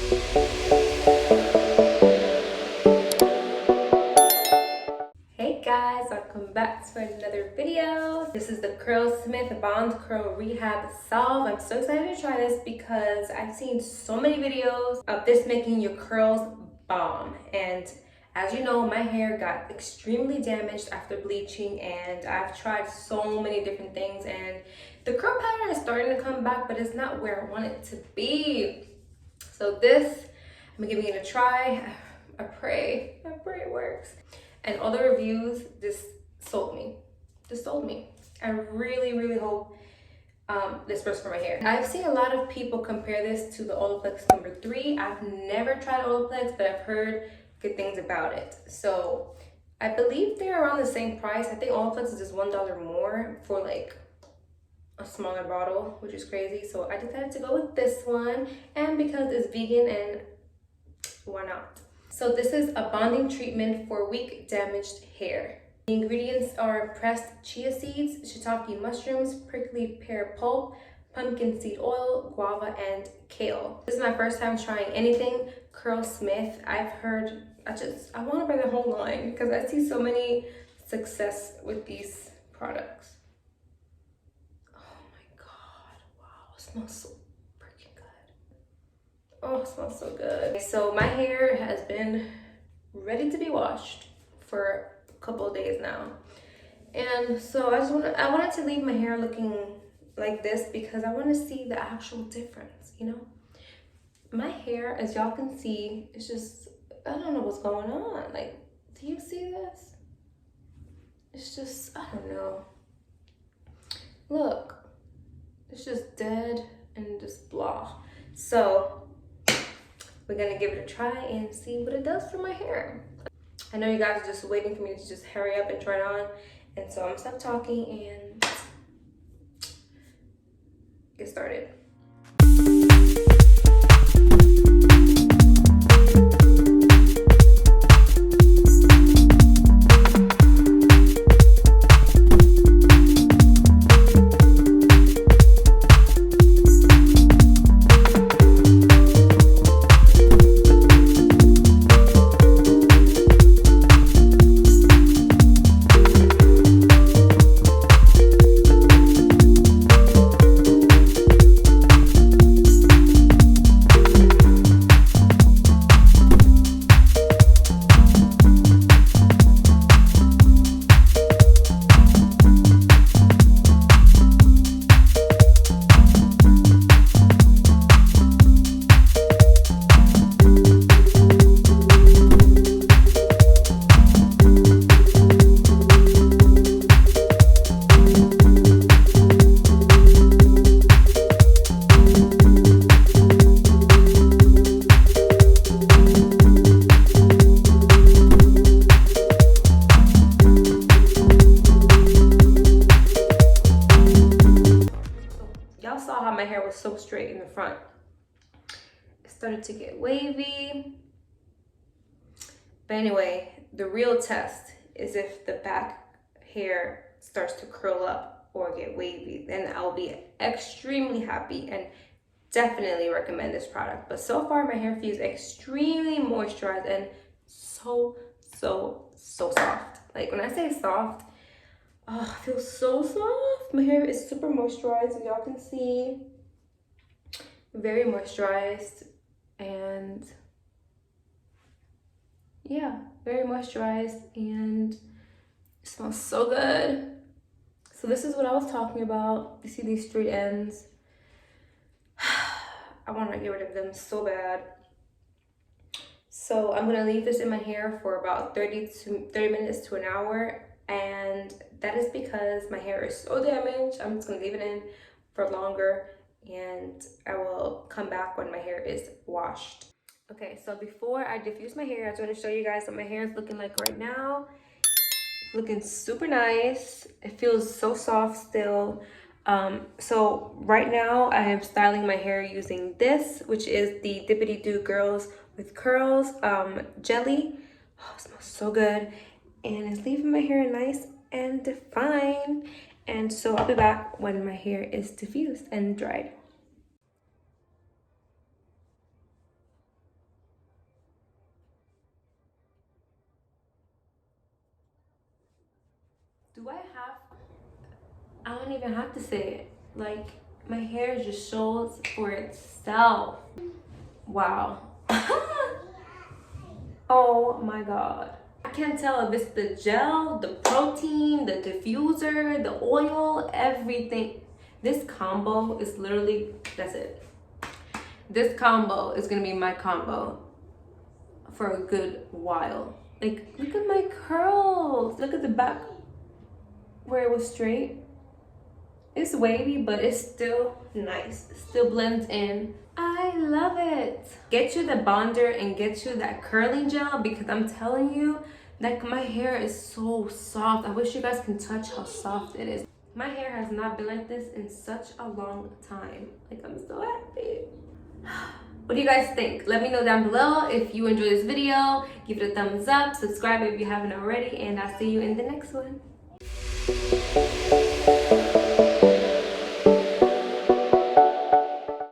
Hey guys, welcome back to another video. This is the Curlsmith Bond Curl Rehab Salve. I'm so excited to try this because I've seen so many videos of this making your curls bomb. And as you know, my hair got extremely damaged after bleaching, and I've tried so many different things, and the curl pattern is starting to come back, but it's not where I want it to be. So this, I'm giving it a try. I pray it works. And all the reviews just sold me. I really hope this works for my hair. I've seen a lot of people compare this to the Olaplex #3. I've never tried Olaplex, but I've heard good things about it. So I believe they're around the same price. I think Olaplex is just $1 more for like a smaller bottle, which is crazy. So I decided to go with this one, and because it's vegan, and why not? So this is a bonding treatment for weak, damaged hair. The ingredients are pressed chia seeds, shiitake mushrooms, prickly pear pulp, pumpkin seed oil, guava, and kale. This is my first time trying anything Curlsmith. I've heard, I want to buy the whole line because I see so many success with these products. Oh my god, wow, it smells so freaking good. Oh, it smells so good. So my hair has been ready to be washed for a couple of days now. And so I wanted to leave my hair looking like this because I want to see the actual difference, you know? My hair, as y'all can see, it's just, I don't know what's going on. Like, do you see this? It's just, I don't know. Look, it's just dead and just blah. So we're gonna give it a try and see what it does for my hair. I know you guys are just waiting for me to just hurry up and try it on, and so I'm gonna stop talking and get started. My hair was so straight in the front. It started to get wavy. But anyway, the real test is if the back hair starts to curl up or get wavy, then I'll be extremely happy and definitely recommend this product. But so far my hair feels extremely moisturized and so soft. Like when I say soft, oh, it feels so soft. My hair is super moisturized, as y'all can see. Very moisturized, and yeah, very moisturized, and it smells so good. So this is what I was talking about. You see these straight ends? I want to get rid of them so bad. So I'm gonna leave this in my hair for about 30 minutes to an hour, and that is because my hair is so damaged. I'm just gonna leave it in for longer, and I will come back when my hair is washed. Okay, so before I diffuse my hair, I just want to show you guys what my hair is looking like right now. It's looking super nice. It feels so soft still. So right now I am styling my hair using this, which is the Dippity Doo Girls with Curls jelly. Oh, it smells so good, and it's leaving my hair nice and defined. And so I'll be back when my hair is diffused and dried. I don't even have to say it. Like, my hair just shows for itself. Wow. Oh my God. I can't tell if it's the gel, the protein, the diffuser, the oil, everything. This combo is literally, that's it. This combo is gonna be my combo for a good while. Like, look at my curls. Look at the back where it was straight. It's wavy, but it's still nice. It still blends in. I love it. Get you the bonder and get you that curling gel, because I'm telling you, like, my hair is so soft. I wish you guys can touch how soft it is. My hair has not been like this in such a long time. Like, I'm so happy. What do you guys think? Let me know down below. If you enjoyed this video, give it a thumbs up, subscribe if you haven't already, and I'll see you in the next one.